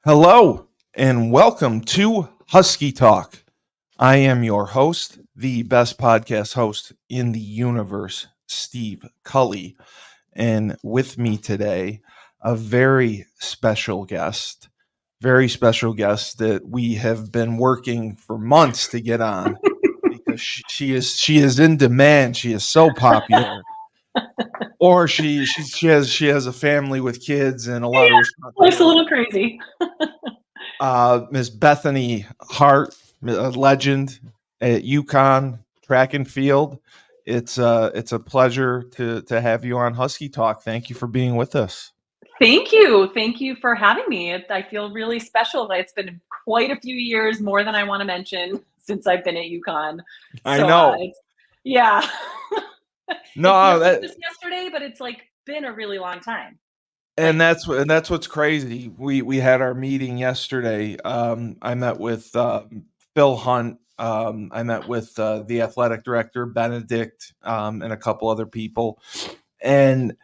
Hello and welcome to Husky Talk. I am your host, the best podcast host in the universe, Steve Cully. And with me today, a very special guest that we have been working for months to get on because she is in demand. She is so popular. Or she has a family with kids and a lot of Life's a responsibility. little crazy. Miss Bethany Hart, a legend at UConn track and field. It's a pleasure to have you on Husky Talk. Thank you for being with us. Thank you. Thank you for having me. I feel really special. It's been quite a few years, more than I want to mention, since I've been at UConn. I So, know. yeah, it No, feels like that just yesterday, but it's like been a really long time. and Like, that's what's crazy. We had our meeting yesterday. I met with Phil Hunt. I met with the athletic director Benedict and a couple other people, and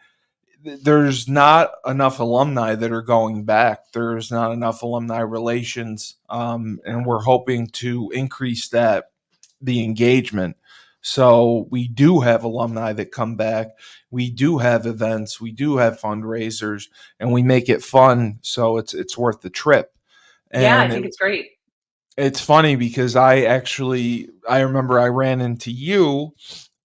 there's not enough alumni that are going back. There's not enough alumni relations, and we're hoping to increase the engagement. So we do have alumni that come back. We do have events. We do have fundraisers, and we make it fun. So it's worth the trip. yeah, I And think it's great. it's funny because I remember I ran into you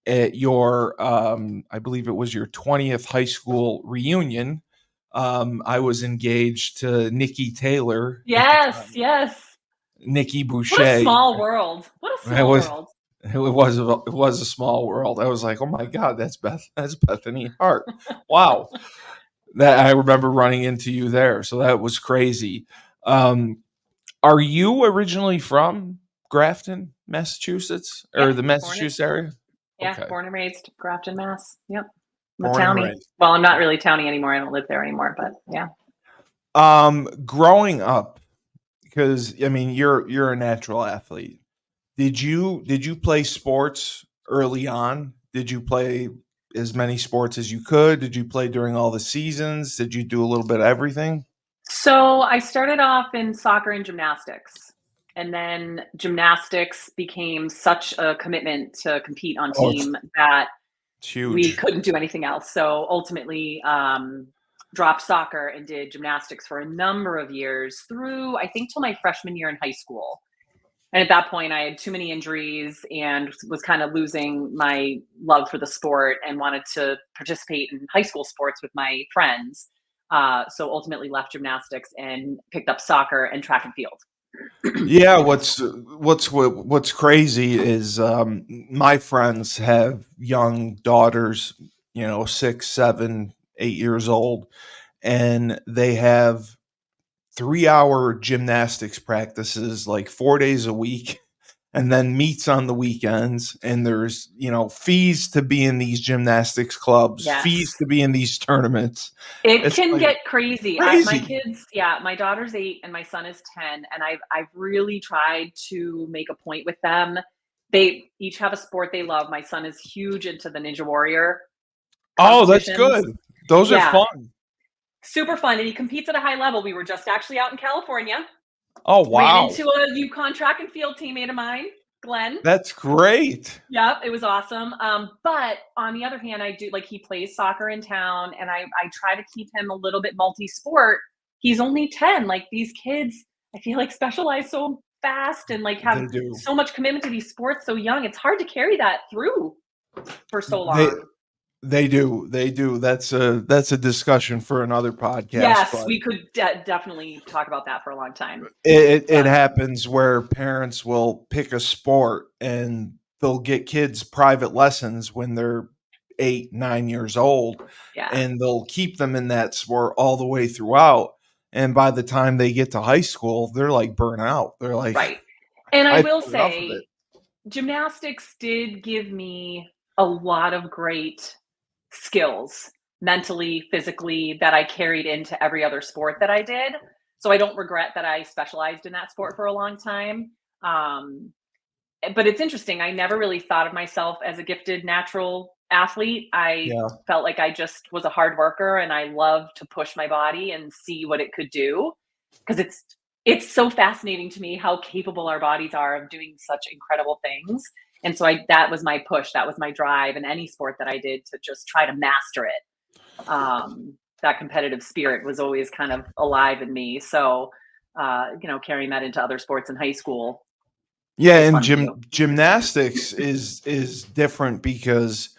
at your I believe it was your 20th high school reunion. I was engaged to Nikki Taylor at the Yes, time, yes. Nikki What a Boucher. small world. What a It small was world. it was a small world. I was like, oh my god, that's Bethany Hart. Wow, that I remember running into you there. So that was crazy. Um, are you originally from Grafton, Massachusetts, Yeah, or the Massachusetts area? Okay, born and raised Grafton, Mass. Yep. I'm a born and townie. raised. Well, I'm not really townie anymore. I don't live there anymore, but yeah. Growing up, because I mean, you're a natural athlete. Did you play sports early on? Did you play as many sports as you could? Did you play during all the seasons? Did you do a little bit of everything? So I started off in soccer and gymnastics. And then gymnastics became such a commitment to compete on Oh, it's, team that it's we huge. couldn't do anything else. So ultimately, dropped soccer and did gymnastics for a number of years through, I think, till my freshman year in high school. And at that point, I had too many injuries and was kind of losing my love for the sport and wanted to participate in high school sports with my friends. So ultimately left gymnastics and picked up soccer and track and field. Yeah, what's crazy is my friends have young daughters, 6, 7, 8 years old, and they have 3-hour gymnastics practices like 4 days a week and then meets on the weekends. And there's, fees to be in these gymnastics clubs, fees Yes. to be in these tournaments. It It's can like get crazy. My crazy. kids, yeah, my daughter's 8 and my son is 10, and I've really tried to make a point with them. They each have a sport they love. My son is huge into the Ninja Warrior Oh, that's competitions. good. Those are Yeah, fun. super fun, and he competes at a high level. We were just actually out in California, Oh, ran wow. into a UConn track and field teammate of mine, Glenn. That's great. Yep, it was awesome. But on the other hand, I do like he plays soccer in town, and I try to keep him a little bit multi-sport. He's only 10. Like these kids, I feel like specialize so fast and like have They do. so much commitment to these sports so young. It's hard to carry that through for so They long. they do. They do. That's a discussion for another podcast, Yes, but we could definitely talk about that for a long time. it But happens where parents will pick a sport and they'll get kids private lessons when they're 8, 9 years old, yeah, and they'll keep them in that sport all the way throughout. And by the time they get to high school, they're like burnt out. They're like, right. And I I've will had enough of it. say, gymnastics did give me a lot of great skills mentally, physically that I carried into every other sport that I did. So I don't regret that I specialized in that sport for a long time. Um, but it's interesting. I never really thought of myself as a gifted natural athlete. I Yeah. felt like I just was a hard worker and I loved to push my body and see what it could do. because it's so fascinating to me how capable our bodies are of doing such incredible things. And so that was my push, that was my drive in any sport that I did, to just try to master it. That competitive spirit was always kind of alive in me. So, carrying that into other sports in high school Yeah, was and fun too. gymnastics is different because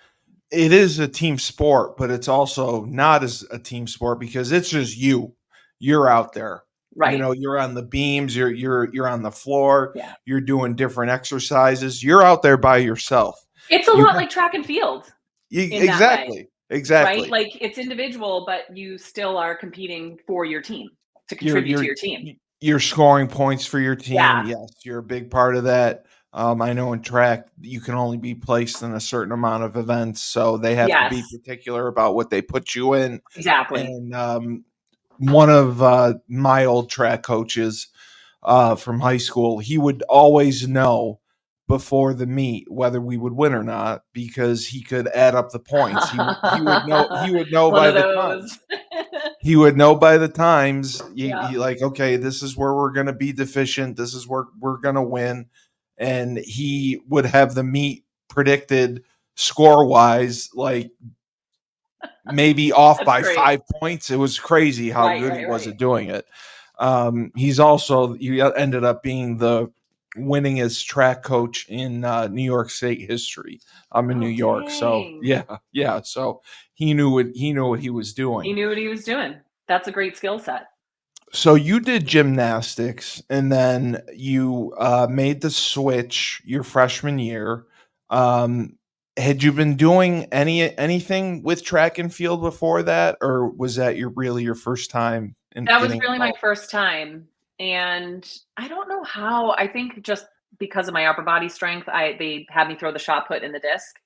it is a team sport, but it's also not as a team sport because it's just you. You're out there. You Right. know, you're on the beams, you're on the floor, Yeah. you're doing different exercises. You're out there by yourself. It's a You lot like track and field in that way, exactly. right? Exactly. Like it's individual, but you still are competing for your team, to You're contribute to you're your team. you're scoring points for your team. Yeah. Yes, you're a big part of that. I know in track you can only be placed in a certain amount of events, so they have to be Yes. particular about what they put you in. Exactly. And one of my old track coaches from high school, he would always know before the meet whether we would win or not because he could add up the points. He would know One by of the those. times. He would know by the times. Yeah. He like, okay, this is where we're going to be deficient. This is where we're going to win, and he would have the meet predicted score wise, like maybe off That's by great. 5 points. It was crazy how Right, good he right, was right. at doing it. He ended up being the winningest track coach in New York State history. I'm in New Oh, York, so dang. yeah. So he knew what he was He doing. knew what he was doing. That's a great skill set. So you did gymnastics, and then you made the switch your freshman year. Um, had you been doing anything with track and field before that, or was that your first time in That was getting really my involved? first time, and I don't know how. I think just because of my upper body strength, they had me throw the shot put in the disc,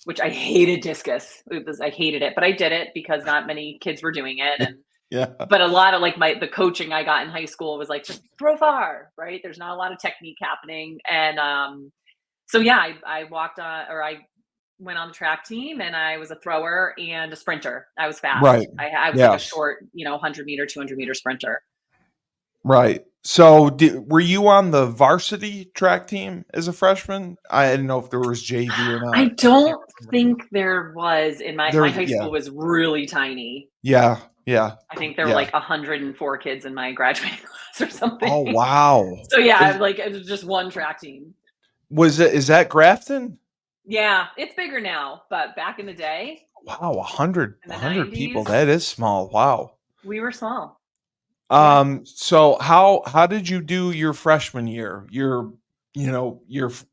which I hated discus. I hated it, but I did it because not many kids were doing it, Yeah, and yeah, but a lot of like the coaching I got in high school was like just throw far, right? There's not a lot of technique happening, and so yeah, I walked on, or I went on the track team, and I was a thrower and a sprinter. I was right, fast. I was like a yes, short, 100-meter, 200-meter sprinter. right. So, were you on the varsity track team as a freshman? I didn't know if there was JV or I not. I can't don't remember. think there was in my There's, high yeah, school was really tiny. yeah, yeah, I think there were yeah. like 104 kids in my graduating class or something. Oh wow! So yeah, like it was just one track team. Is that Grafton? Yeah, it's bigger now, but back in the day, Wow, in a the 100 people. 90s, That is small. Wow. we were small. Yeah. So how did you do your freshman year? Your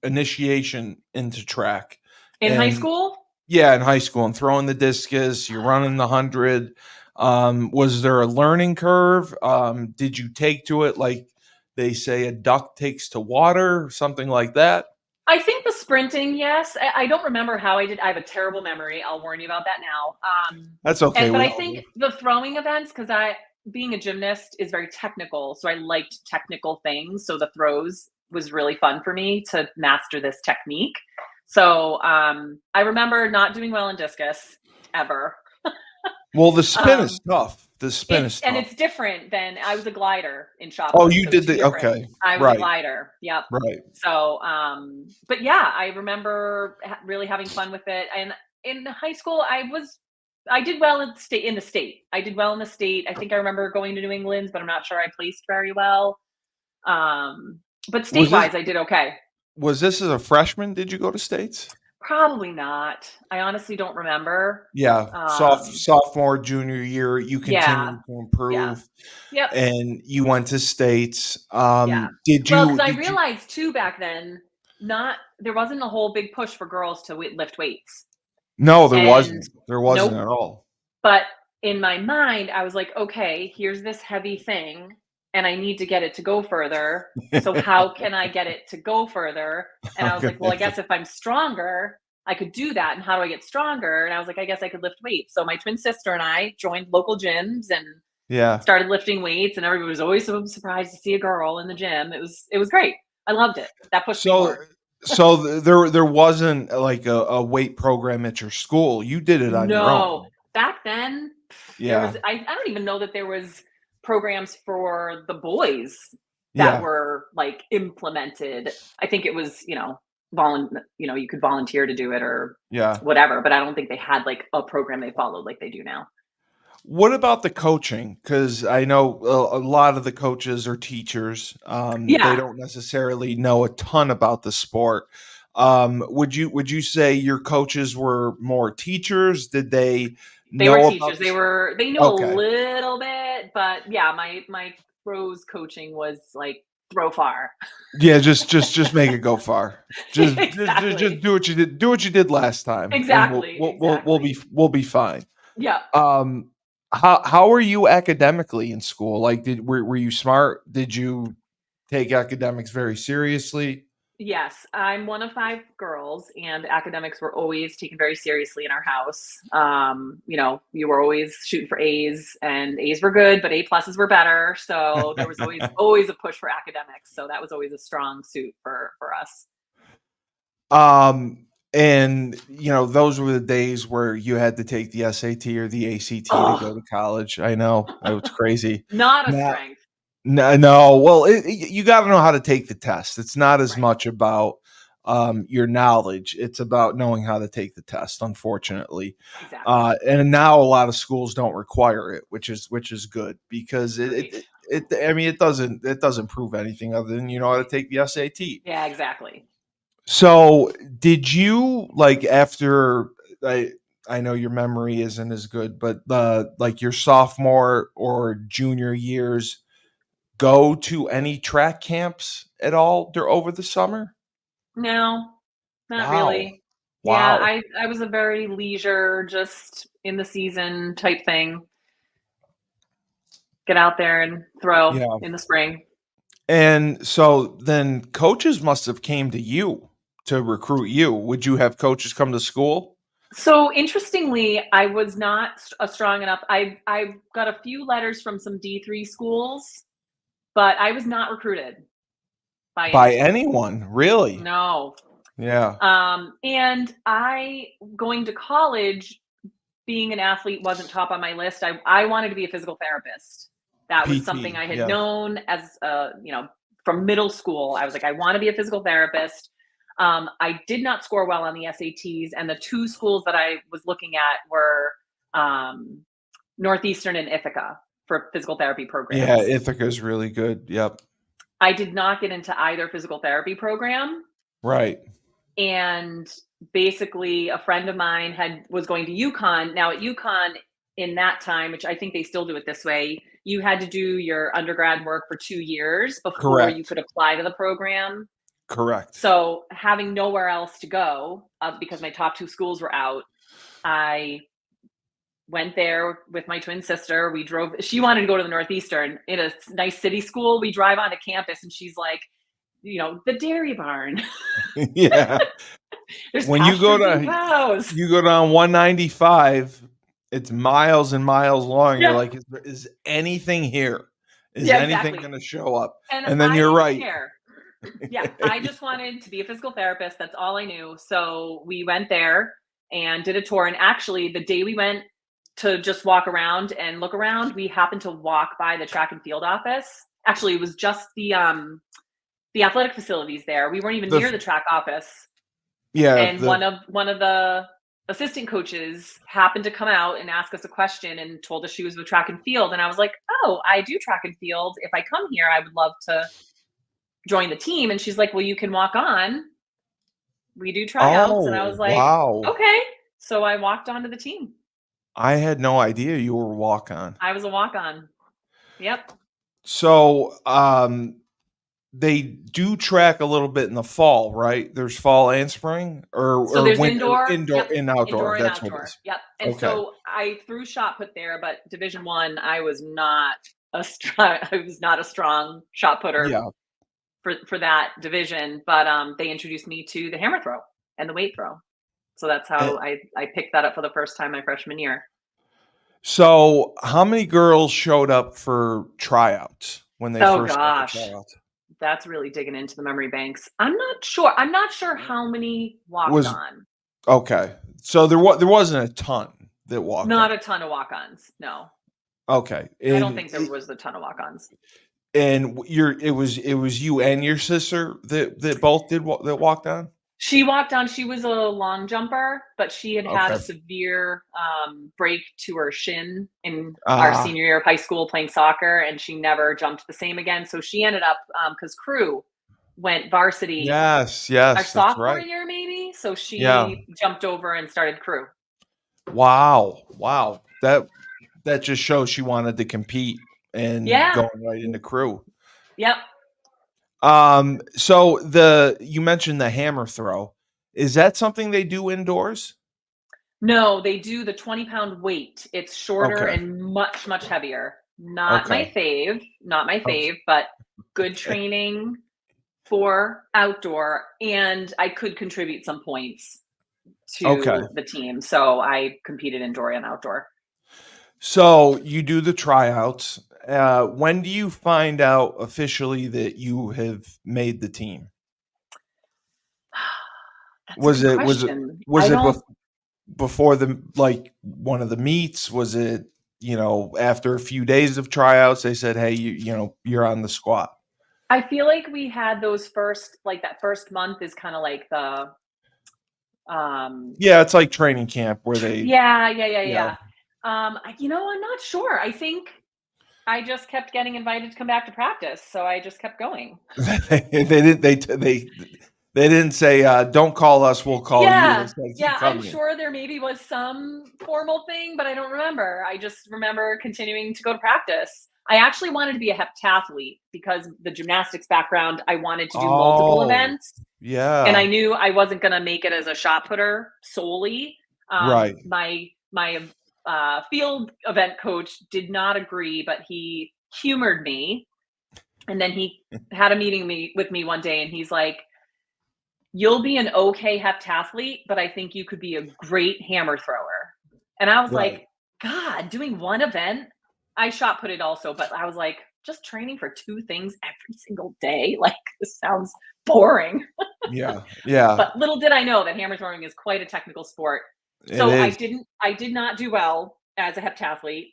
initiation into track. In high And school, yeah, in high school and throwing the discus, you're running the 100. Was there a learning curve? Did you take to it like they say a duck takes to water, something like that? I think the sprinting, yes. I don't remember how I did. I have a terrible memory. I'll warn you about that now. That's okay. But We I all think do. the throwing events, because being a gymnast is very technical, so I liked technical things. So the throws was really fun for me to master this technique. So I remember not doing well in discus ever. Well, the spin is Um, tough. The spin is tough. it's different than I was a glider in shot Oh, put, you so did two the different. okay. I was a Right. glider. Yep. Right. So, but yeah, I remember really having fun with it. And in high school, I did well in the state. I did well in the state. I think I remember going to New England's, but I'm not sure I placed very well. But Was this state-wise, I did okay. was this as a freshman? Did you go to states? Probably not. I honestly don't remember. Yeah, Um, sophomore, junior year, you yeah, continue to yeah, improve, yep, and you went to states. yeah. Did Well, because you I did you realized too back then, not there wasn't a whole big push for girls to lift weights, No, there and wasn't. There wasn't nope. at all. But in my mind, I was like, okay, here's this heavy thing, and I need to get it to go further. So, how can I get it to go further? And I was like, well, I Okay. guess if I'm stronger, I could do that. And how do I get stronger? And I was like, I guess I could lift weights. So, my twin sister and I joined local gyms and Yeah. started lifting weights, and everybody was always so surprised to see a girl in the gym. It was great. I loved it. That pushed me So more. there wasn't like a weight program at your school. You did it on your No, own. back then, there was Yeah. I don't even know that there was programs for the boys that Yeah, were like implemented. I think it was, you could volunteer to do it or yeah. whatever, but I don't think they had like a program they followed like they do now. What about the coaching? Because I know a lot of the coaches are teachers. They Yeah, don't necessarily know a ton about the sport. Would you say your coaches were more teachers? Did they they were know about teachers. this? They knew a Okay. little bit, but yeah, my pros coaching was like throw far. Yeah, just make it go far. Just Exactly. do what you did. Do what you did last time, and we'll Exactly, we'll we'll, we'll be exactly. we'll be fine. Yeah. Um, how were you academically in school? Like, were you smart? Did you take academics very seriously? Yes, I'm one of 5 girls, and academics were always taken very seriously in our house. You were always shooting for A's, and A's were good, but A pluses were better. So there was always a push for academics. So that was always a strong suit for us. And those were the days where you had to take the SAT or the ACT to go Oh, to college. I know, it was crazy. not a Now, strength. no, no. Well, you got to know how to take the test. It's not as Right. much about your knowledge; it's about knowing how to take the test. Unfortunately, Exactly. and now a lot of schools don't require it, which is good because Great. I mean, it doesn't prove anything other than you know how to Right. take the SAT. Yeah, exactly. So, did you like after I know your memory isn't as good, but like your sophomore or junior years, go to any track camps at all over the summer? No, not Wow. really. Yeah, Wow. I was a very leisure, just in the season type thing. Get out there and throw Yeah. in the spring. And so then coaches must have came to you to recruit you. Would you have coaches come to school? So interestingly, I was not a strong enough. I got a few letters from some D3 schools, but I was not recruited by any By school. anyone, really? No. Yeah. And I going to college, being an athlete wasn't top on my list. I wanted to be a physical therapist. That was something PT. I had Yeah. known as from middle school. I was like, I want to be a physical therapist. I did not score well on the SATs, and the two schools that I was looking at were um, Northeastern and Ithaca for physical therapy Yeah, programs. Ithaca's really good. Yep. I did not get into either physical therapy program, Right. and basically a friend of mine was going to UConn. Now at UConn in that time, which I think they still do it this way, you had to do your undergrad work for 2 years before you Correct. could apply to the program. Correct. So having nowhere else to go because my top two schools were out, I went there with my twin sister. We drove. She wanted to go to the Northeastern in a nice city school. We drive onto campus, and she's like, the dairy barn. Yeah. There's When you go pasture-feed to cows. you go down 195, it's miles and miles long. You're Yeah, like, is anything here? Is yeah, anything exactly. gonna show up? And And then I you're didn't right. care. Yeah, I just wanted to be a physical therapist. That's all I knew. So we went there and did a tour. And actually, the day we went to just walk around and look around, we happened to walk by the track and field office. Actually, it was just the athletic facilities there. We weren't even The near the track office. yeah, And one of the assistant coaches happened to come out and ask us a question and told us she was with track and field. And I was like, oh, I do track and field. If I come here, I would love to join the team. And she's like, well, you can walk on. We do tryouts. And I oh, was like, wow. okay. So I walked onto the team. I had no idea you were a walk-on. I was a walk on. Yep. So, they do track a little bit in the fall, right? There's fall and spring So or there's winter, indoor. indoor Yep. and outdoor. Indoor and That's what it outdoor. is. Yep. And Okay. so I threw shot put there, but Division One, I was not I was not a strong shot putter Yeah. for that division. But they introduced me to the hammer throw and the weight throw. So that's Eh, how I picked that up for the first time my freshman year. so how many girls showed up for tryouts when they Oh first got the gosh. tryouts? That's really digging into the memory banks. I'm not sure. I'm not sure how many walked Was on. okay. So there wasn't a ton that walked on. Not a ton of walk-ons. No. Okay. I don't think there was a ton of walk-ons. And it was you and your sister that both that walked on? She walked on. She was a long jumper, but she had had a Okay. severe break to her shin in our Ah, senior year of high school playing soccer, and she never jumped the same again. So she ended up, because crew went varsity yes, our yes, that's sophomore right. year, maybe. So Yeah. she jumped over and started crew. Wow. Wow. That just shows she wanted to compete and Yeah. going right into crew. Yep. So you mentioned the hammer throw. Is that something they do indoors? No, they do the 20-pound weight. It's shorter Okay. and much, much heavier. Not my Okay. fave, not my Okay. fave, but good training for outdoor, and I could contribute some points Okay. to the team. So I competed indoor and outdoor. So you do the tryouts. When do you find out officially that you have made the team? That's a Was good it was it question. I was it don't before one of the meets? Was it, after a few days of tryouts, they said, "Hey, you're on the squad." I feel like we had those first like that first month is kind of like the um Yeah, it's like training camp where yeah, yeah, yeah, yeah. yeah. I'm not sure. I think I just kept getting invited to come back to practice, so I just kept going. They didn't say, "Don't call us, we'll call you." They Yeah, said, "Keep yeah, I'm coming." sure there maybe was some formal thing, but I don't remember. I just remember continuing to go to practice. I actually wanted to be a heptathlete because the gymnastics background, I wanted to do multiple Oh, events, and I yeah. knew I wasn't gonna make it as a shot putter solely. Right. My field event coach did not agree, but he humored me, and then he had a meeting with me one day, and he's like, "You'll be an okay heptathlete, but I think you could be a great hammer thrower." And I was Right. like, God, doing one event? I shot put it also, but I was like, just training for two things every single day? Like, this sounds boring. Yeah. Yeah. But little did I know that hammer throwing is quite a technical sport. It So is. I did not do well as a heptathlete.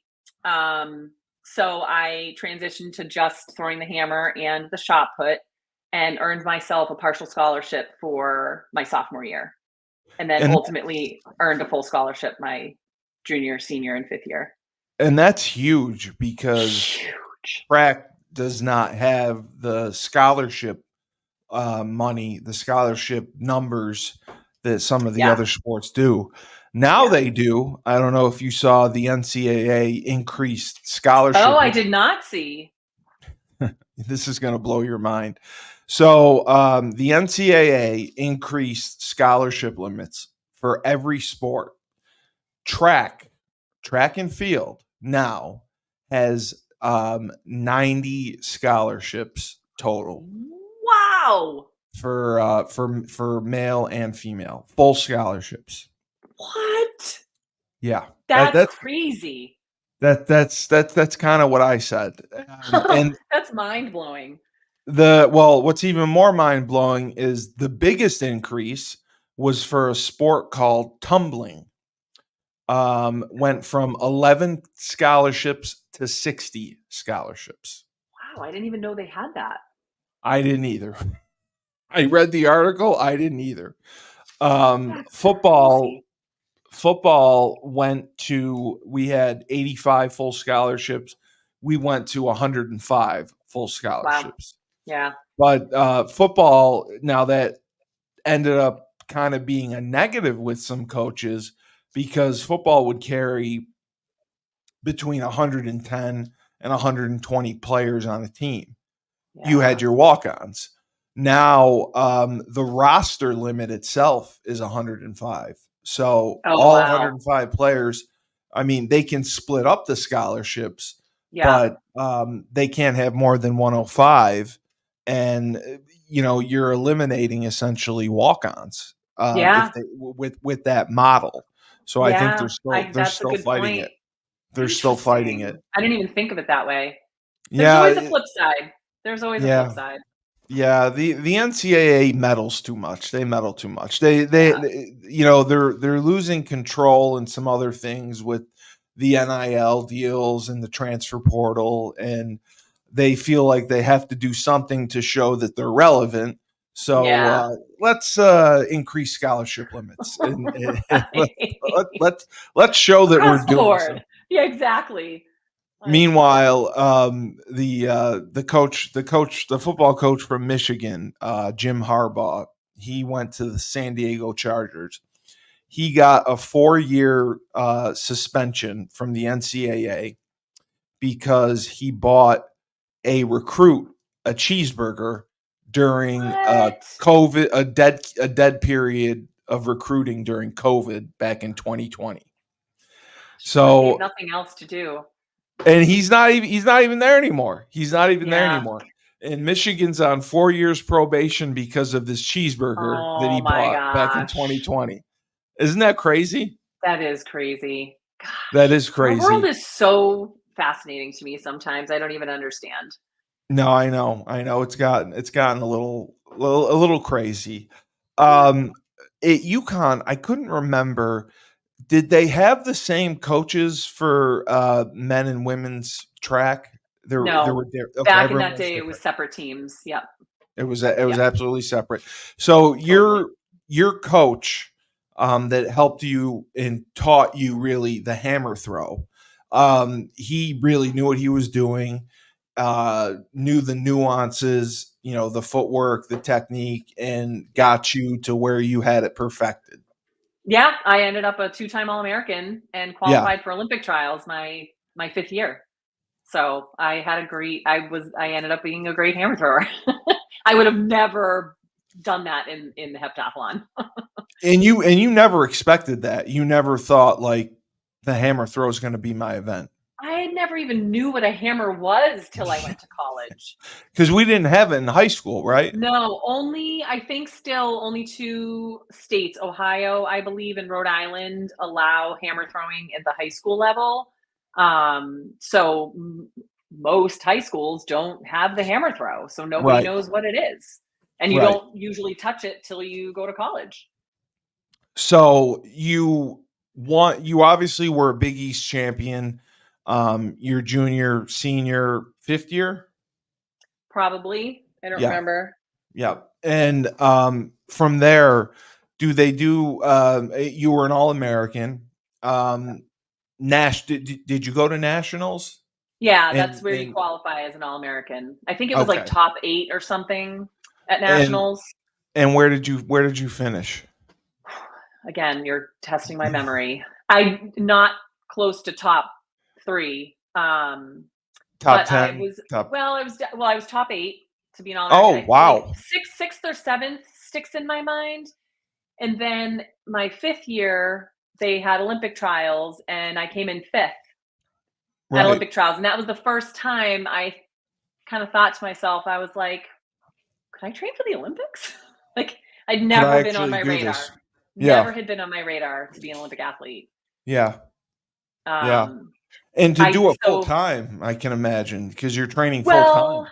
So I transitioned to just throwing the hammer and the shot put and earned myself a partial scholarship for my sophomore year. And then And ultimately earned a full scholarship my junior, senior, and fifth year. and that's huge because Huge. track does not have the scholarship money, the scholarship numbers that some of the Yeah. other sports do. Now Yeah. they do. I don't know if you saw the NCAA increased Oh, scholarship. I did not see. This is going to blow your mind. So the NCAA increased scholarship limits for every sport. Track, track and field now has 90 scholarships total Wow. for male and female, full scholarships. What? Yeah, that That's that crazy. that's kind of what I said. And That's mind blowing. what's even more mind blowing is the biggest increase was for a sport called tumbling. Went from 11 scholarships to 60 scholarships. Wow, I didn't even know they had that. I didn't either. I read the article. I didn't either. Um, That's football crazy. football went to we had 85 full scholarships. We went to 105 full Wow. scholarships. Yeah. But football, now that ended up kind of being a negative with some coaches because football would carry between 110 and 120 players on a team. You Yeah. had your walk-ons. Now the roster limit itself is 105. So Oh, all wow. 105 players, I mean, they can split up the scholarships, Yeah. but they can't have more than 105. And you're eliminating essentially walk-ons if Yeah. they with that model. So I think Yeah. I they're that's a still good fighting point. it. They're still fighting it. Interesting. I didn't even think of it that way. There's Yeah, always a flip side. There's always a flip yeah. side. Yeah, the NCAA meddles too much. They meddle too much. Yeah. They're losing control and some other things with the NIL deals and the transfer portal, and they feel like they have to do something to show that they're relevant. So Yeah. let's increase scholarship limits, and Right. let's show that we're Across the doing board. something. Yeah, exactly. Like, Meanwhile, the football coach from Michigan, Jim Harbaugh, he went to the San Diego Chargers. He got a 4-year suspension from the NCAA because he bought a recruit a cheeseburger during what? COVID, a dead period of recruiting during COVID back in 2020. Sure, he had So, nothing else to do. and he's not even there anymore. He's not even there Yeah. anymore. And Michigan's on 4 years probation because of this cheeseburger that Oh he my bought back in gosh. 2020. Isn't that crazy? That is crazy. That Gosh. is Our world crazy. is so fascinating to me sometimes. I don't even understand. No, I know. I know it's gotten a little crazy. Yeah. Um at UConn, I couldn't remember, did they have the same coaches for men and women's track? There No. were there okay, Back in everyone that was day, it was different. separate teams. Yep. It was Yep. absolutely separate. So Totally. your coach that helped you and taught you really the hammer throw. He really knew what he was doing, knew the nuances, the footwork, the technique, and Yep. got you to where you had it perfected. Yeah. I ended up a two-time All-American and Yeah. qualified for Olympic trials my fifth year. So I ended up being a great hammer thrower. I would have never done that in the heptathlon. And you never expected that. You never thought like the hammer throw is going to be my event. I never even knew what a hammer was till I went to college. Because we didn't have it in high school, right? No, only I think still only 2 states, Ohio, I believe, and Rhode Island allow hammer throwing at the high school level. So most high schools don't have the hammer throw, so nobody Right. knows what it is. And you Right. don't usually touch it till you go to college. So you obviously were a Big East champion, your junior, senior, fifth year. Probably. I don't Yeah. remember. Yeah. And from there, do they do? You were an All American. Did you go to nationals? Yeah, that's And where you and qualify as an All-American. I think it was like okay. top 8 or something at And nationals. and where did you finish? Again, you're testing my memory. I not close to top 3, Top but I 10? was Top. I was top 8 to be an All-American. Oh, I like wow. 6th or 7th sticks in my mind. And then my 5th year, they had Olympic trials, and I came in 5th at Right. Olympic trials, and that was the first time I kind of thought to myself, I was like, "Could I train for the Olympics?" Like, I'd Could I never been on actually my do radar. this? Yeah. Never had been on my radar to be an Olympic athlete. Yeah. Yeah. Um, And to I do it full so time, I can imagine, because you're training full well, time.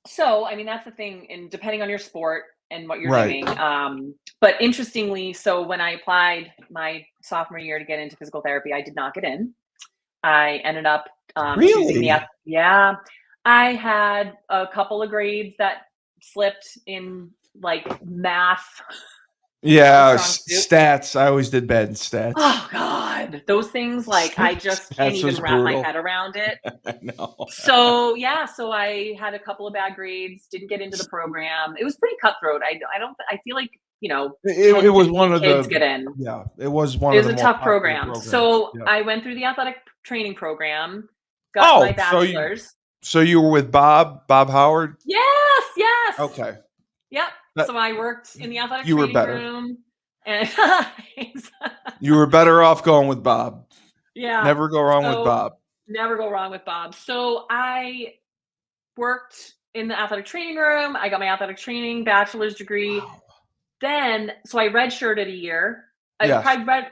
so I mean that's the thing, and depending on your sport and what you're Right. doing. But interestingly, so when I applied my sophomore year to get into physical therapy, I did not get in. I ended up choosing Really? yeah. I had a couple of grades that slipped in like math. Not my Yeah, strong suit. stats. I always did bad in stats. Oh god, those things, like, I just can't Stats even was wrap my brutal. head around it. I know. So, yeah, so I had a couple of bad grades, didn't get into the program. It was pretty cutthroat. I don't I feel like, It 10, was one 15 of kids the get in. yeah, it was one It of was the a more tough popular program. programs. So, Yeah. I went through the athletic training program, got my Oh, so you bachelor's. so you were with Bob Howard? Yes, yes. Okay. Yep. That So I worked in the athletic you were training better. room and You were better off going with Bob. yeah. Never go wrong with So Bob. never go wrong with Bob. So I worked in the athletic training room. I got my athletic training bachelor's degree. Wow. Then, so I redshirted a year. I Yes.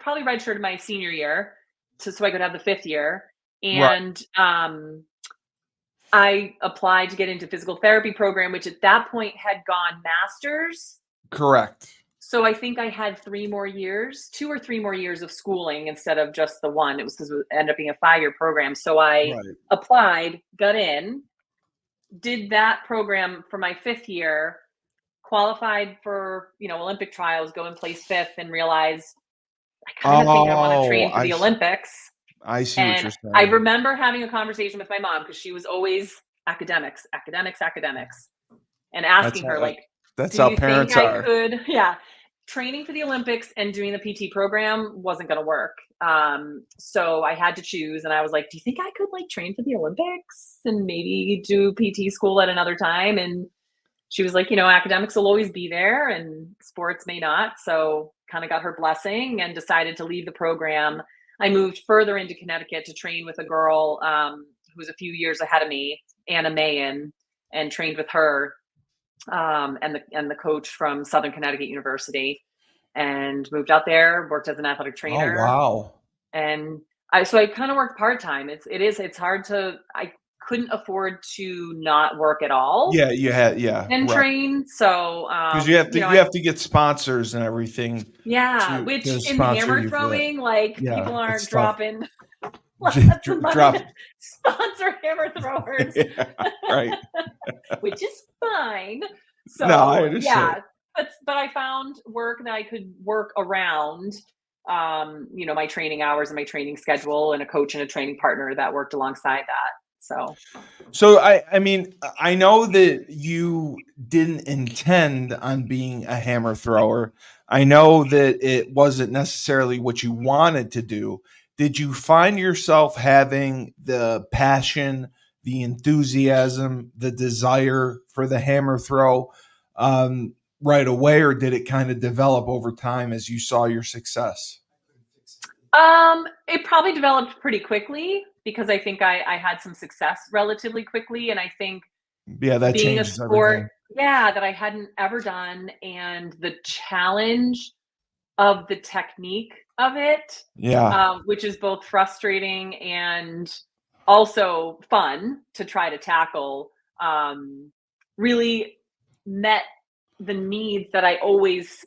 probably redshirted my senior year, so I could have the 5th year. Right. And I applied to get into physical therapy program, which at that point had gone masters. Correct. So I think I had 2 or 3 more years of schooling instead of just the one. It was because it ended up being a 5-year program. So I Right. applied, got in, did that program for my 5th year, qualified for, Olympic trials, go and place 5th and realize I kind of think I want to Oh, train for the Olympics. I see what And you're I saying. remember having a conversation with my mom because she was always academics, academics, academics, and That's asking her, how like, that's do how you think parents I are. could, yeah, training for the Olympics and doing the PT program wasn't going to work. So I had to choose, and I was like, do you think I could like train for the Olympics and maybe do PT school at another time? And she was like, academics will always be there and sports may not. So kind of got her blessing and decided to leave the program. I moved further into Connecticut to train with a girl who was a few years ahead of me, Anna Mayen, and trained with her and the coach from Southern Connecticut University, and moved out there, worked as an athletic Oh, trainer, wow. and I kind of worked part time. It's hard to I couldn't afford to not work at all Yeah, and right. train. So, Because you I have to get sponsors and everything yeah, to which in sponsor hammer you for that. throwing, like Yeah, people it's aren't tough. dropping lots of money to Drop. sponsor hammer throwers, Yeah, right. which is fine. No, I So understand. yeah, but I found work that I could work around, my training hours and my training schedule, and a coach and a training partner that worked alongside that. So So I mean, I know that you didn't intend on being a hammer thrower. I know that it wasn't necessarily what you wanted to do. Did you find yourself having the passion, the enthusiasm, the desire for the hammer throw right away, or did it kind of develop over time as you saw your success? it probably developed pretty quickly because I think I had some success relatively quickly, and I think Yeah, that being a changes sport, everything. yeah, that I hadn't ever done, and the challenge of the technique of it, Yeah. which is both frustrating and also fun to try to tackle, really met the needs that I always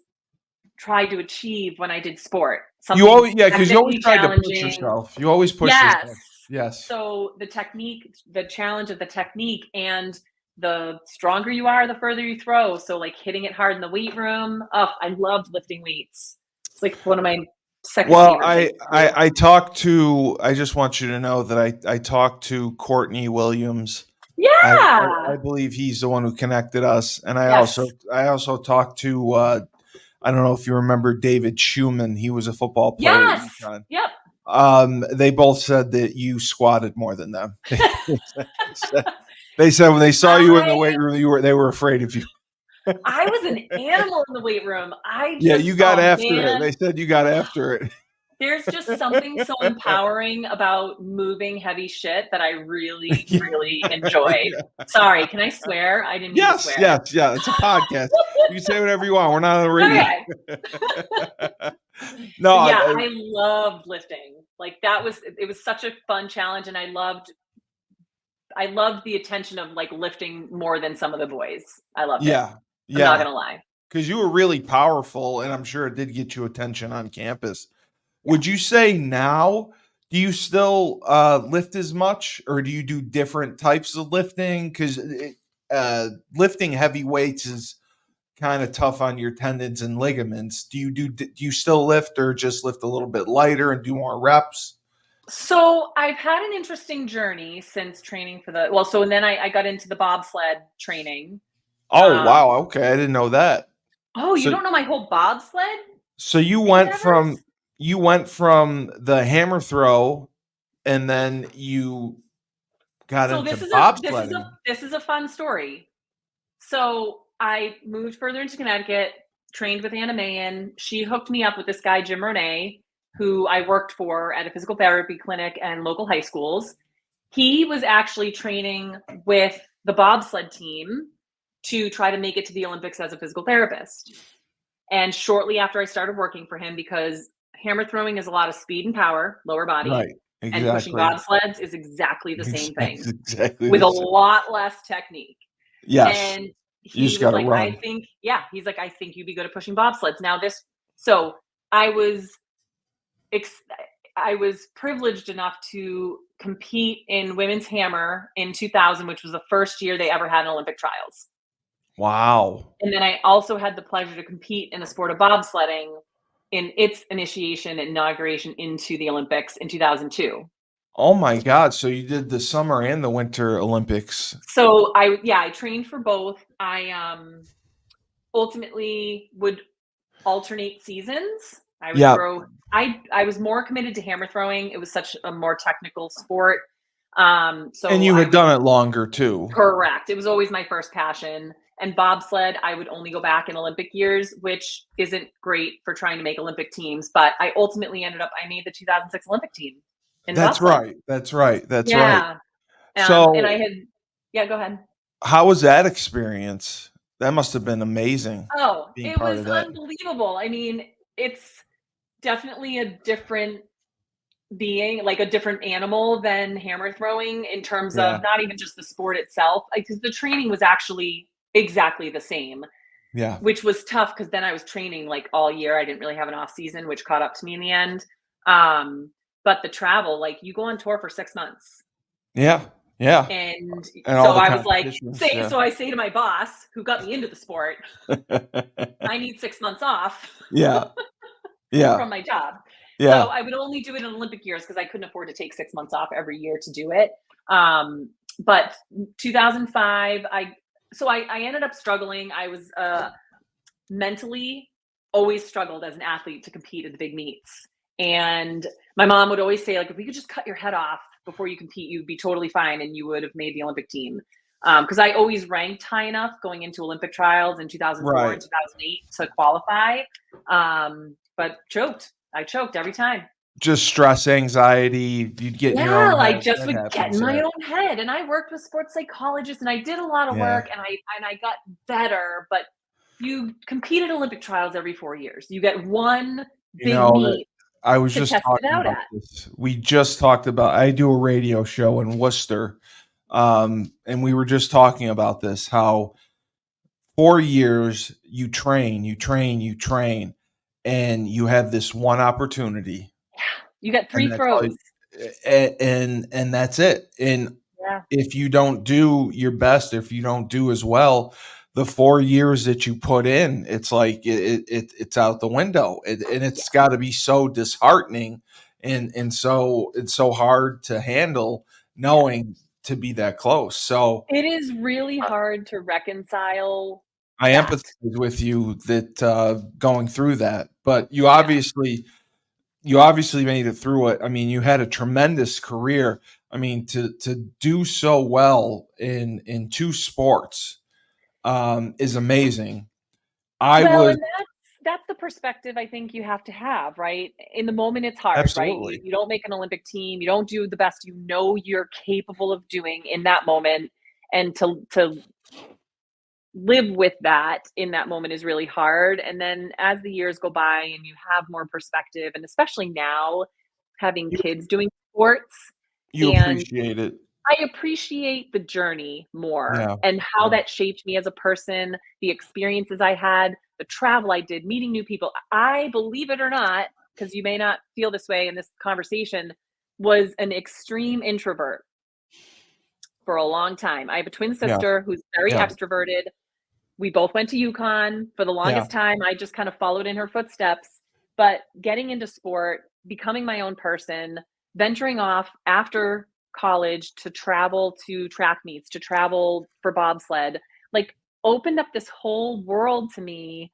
tried to achieve when I did sport. You Something always, yeah, because you always technically tried to push challenging. yourself. You always push Yes. yourself. Yes. So the challenge of the technique, and the stronger you are, the further you throw. So like hitting it hard in the weight room. Oh, I loved lifting weights. It's like one of my second Well, favorite things to do. I talked to. I just want you to know that I talked to Courtney Williams. I Yeah. believe he's the one who connected us, and Yes. I also talked to. I don't know if you remember David Schuman. He was a football player at Yes. UConn. Yep. They both said that you squatted more than them. They said when they saw you in the weight I room, they were afraid of you. I was an animal in the weight room. Yeah, you got Oh after it. man, They said you got after it. there's just something so empowering about moving heavy shit that I really, Yeah, really enjoyed. yeah. Sorry, can I swear? I didn't mean to Yes, swear. yes, yeah. It's a podcast. You can say whatever you want. We're not on the radio. Okay. No, But yeah, I loved lifting. Like it was such a fun challenge, and I loved the attention of like lifting more than some of the boys. I loved it. yeah, I'm not yeah. gonna lie. Because you were really powerful, and I'm sure it did get you attention on campus. Yeah. Would you say now, do you still lift as much, or do you do different types of lifting? Because lifting heavy weights is kind of tough on your tendons and ligaments. Do you still lift, or just lift a little bit lighter and do more reps? So I've had an interesting journey since training for so and then I got into the bobsled training. Oh, Um, wow. Okay, I didn't know that. oh, you So don't know my whole bobsled so endeavors? you went from the hammer throw, and then you got So into this is a this is a bobsledding. this is a fun story. So I moved further into Connecticut, trained with Anna Mayen. She hooked me up with this guy, Jim Renee, who I worked for at a physical therapy clinic and local high schools. He was actually training with the bobsled team to try to make it to the Olympics as a physical therapist. And shortly after I started working for him, because hammer throwing is a lot of speed and power, lower body, Right. and pushing Exactly. bobsleds is exactly the same thing Exactly with the a same. lot less technique. Yes. And You he just was got to like, I run. think, yeah, he's like, I think you'd be good at pushing bobsleds. Now so I was, ex- I was privileged enough to compete in women's hammer in 2000, which was the first year they ever had an Olympic trials. Wow. And then I also had the pleasure to compete in the sport of bobsledding in its initiation and inauguration into the Olympics in 2002. Oh my God. So you did the summer and the winter Olympics. So I trained for both. I ultimately would alternate seasons. I would Yeah. throw I was more committed to hammer throwing. It was such a more technical sport. And So you I had would done it longer too. correct. It was always my first passion. And bobsled, I would only go back in Olympic years, which isn't great for trying to make Olympic teams. But I ultimately I made the 2006 Olympic team in That's bobsled. right. That's right. That's right. Yeah. And I So had, yeah, go ahead. how was that experience? That must have been amazing Oh, being it part was of that. unbelievable. I mean, it's definitely a different being, like a different animal than hammer throwing in terms Yeah. of not even just the sport itself, because the training was actually exactly the same, Yeah. which was tough because then I was training like all year. I didn't really have an off season, which caught up to me in the end. Um, but the travel, like you go on tour for 6 months. Yeah. Yeah. And And all so the I was like, competitions. Yeah. so I say to my boss who got me into the sport, I need 6 months off Yeah. Yeah. from my job. So Yeah. I would only do it in Olympic years because I couldn't afford to take 6 months off every year to do it. But 2005, I ended up struggling. I was mentally always struggled as an athlete to compete at the big meets. And my mom would always say, like, if we could just cut your head off before you compete, you'd be totally fine and you would have made the Olympic team. Because I always ranked high enough going into Olympic trials in 2004 and Right. 2008 to qualify. But choked. I choked every time. Just stress, anxiety, you'd get in your Yeah, own I head. just That would get in happens, my yeah. own head. And I worked with sports psychologists and I did a lot of Yeah. work and I got better, but you compete at Olympic trials every 4 years. You get one You big know, that meet I was to just test it talking out about at. this. We just talked about I do a radio show in Worcester, and we were just talking about this, how 4 years you train, you train, you train, and you have this one opportunity, You get and three that's all throws. and that's it, and Yeah. if you don't do your best, if you don't do as well, the 4 years that you put in, it's like it's out the window, and Yeah. it's gotta be so disheartening and so it's so hard to handle Yeah. knowing to be that close, so It is really hard to reconcile I that. empathize with you that, going through that, but Yeah. you obviously made it through it. I mean, you had a tremendous career. I mean, to do so well in 2 sports, is amazing. I Well, was and that's the perspective I think you have to have, right? In the moment, it's hard, right? You absolutely. you don't make an Olympic team, you don't do the best you know you're capable of doing in that moment, and to live with that in that moment is really hard. And then as the years go by and you have more perspective, and especially now having You kids doing sports, you and appreciate it. I appreciate the journey more Yeah, and how yeah, that shaped me as a person, the experiences I had, the travel I did, meeting new people. I, believe it or not, because you may not feel this way in this conversation, was an extreme introvert for a long time. I have a twin yeah, sister who's very yeah, extroverted. We both went to UConn. For the yeah, longest time, I just kind of followed in her footsteps. But getting into sport, becoming my own person, venturing off after college to travel to track meets, to travel for bobsled, like opened up this whole world to me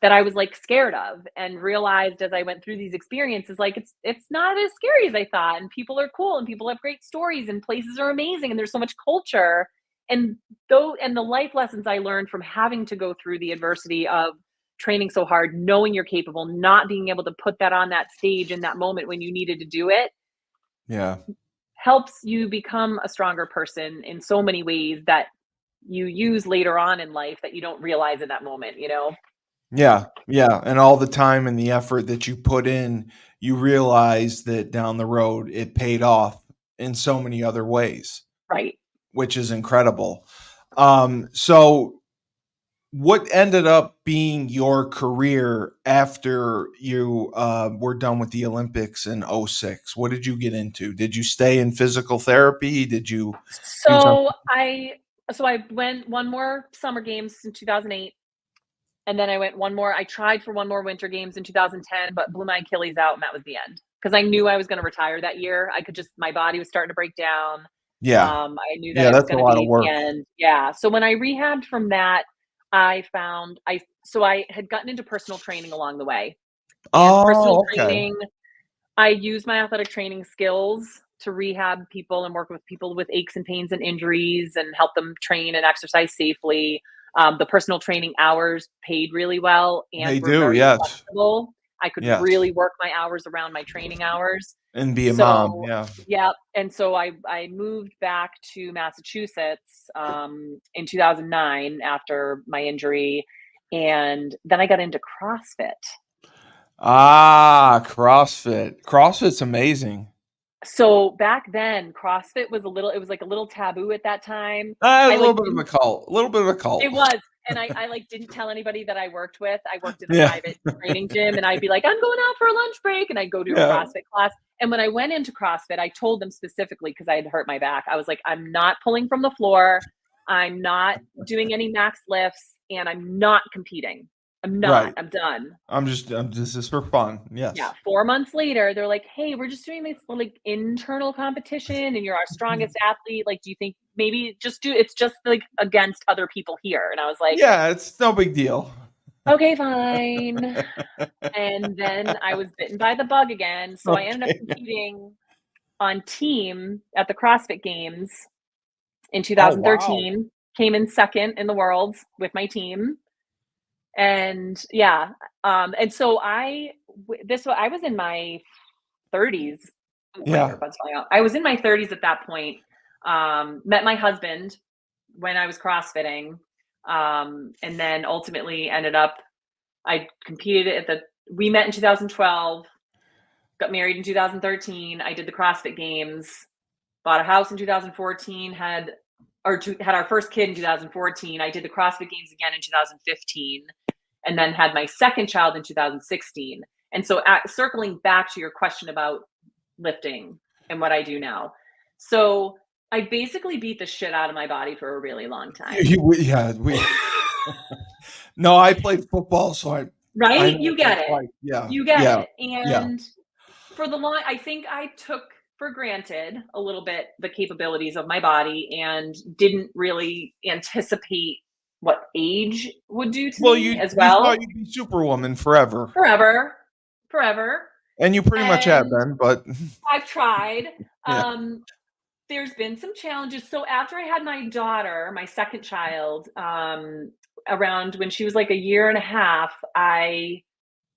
that I was like scared of, and realized as I went through these experiences, like it's not as scary as I thought. And people are cool and people have great stories and places are amazing and there's so much culture. And the life lessons I learned from having to go through the adversity of training so hard, knowing you're capable, not being able to put that on that stage in that moment when you needed to do it, yeah, helps you become a stronger person in so many ways that you use later on in life that you don't realize in that moment, you know? yeah, yeah, and all the time and the effort that you put in, you realize that down the road it paid off in so many other ways, Right. which is incredible. So what ended up being your career after you were done with the Olympics in '06? What did you get into? Did you stay in physical therapy? Did you do So something? I went one more summer games in 2008, and then I tried for one more winter games in 2010, but blew my Achilles out, and that was the end. Because I knew I was gonna retire that year. My body was starting to break down. Yeah. I knew that Yeah, it was that's a gonna lot of be the work. end. Yeah. So when I rehabbed from that, I had gotten into personal training along the way. And personal Oh, okay. training, I use my athletic training skills to rehab people and work with people with aches and pains and injuries and help them train and exercise safely. The personal training hours paid really well and They were do, very yes. flexible. I could Yes. really work my hours around my training hours. And be a mom, So, yeah. yeah, and so I moved back to Massachusetts in 2009 after my injury, and then I got into CrossFit. Ah, CrossFit. CrossFit's amazing. So back then, CrossFit was it was like a little taboo at that time. A I little like bit of a didn't cult. A little bit of a It cult. was, and I like didn't tell anybody that I worked with. I worked in a Yeah. private training gym and I'd be like, I'm going out for a lunch break. And I'd go to a Yeah. CrossFit class. And when I went into CrossFit, I told them specifically because I had hurt my back. I was like, I'm not pulling from the floor. I'm not doing any max lifts and I'm not competing. I'm not. Right. I'm done. This is for fun. Yeah, Yes. 4 months later, they're like, "Hey, we're just doing this, like, internal competition, and you're our strongest athlete, like, do you think maybe just do it's just, like, against other people here," and I was like, Yeah, it's no big deal. "Okay, fine," and then I was bitten by the bug again, so I ended up Okay. competing on team at the CrossFit Games in Oh, wow. 2013, came in 2nd in the world with my team, and yeah, and so I was in my 30s. Oh, my Yeah. earbud's falling out. I was in my 30s at that point. Met my husband when I was CrossFitting, and then ultimately ended up. I competed at the. We met in 2012. Got married in 2013. I did the CrossFit Games. Bought a house in 2014. Had our first kid in 2014. I did the CrossFit Games again in 2015, and then had my second child in 2016. And so, circling back to your question about lifting and what I do now. So I basically beat the shit out of my body for a really long time. Yeah, we No, I played football, so I Right? know what You get that's it. like. Yeah. You get Yeah. it. Yeah. And for the long, I think I took for granted a little bit the capabilities of my body and didn't really anticipate what age would do to Well, me as you thought well. you'd be Superwoman forever, Forever, forever. and you pretty much have And been, but I've tried. yeah. Um, There's been some challenges. So after I had my daughter, my second child, around when she was like a year and a half, I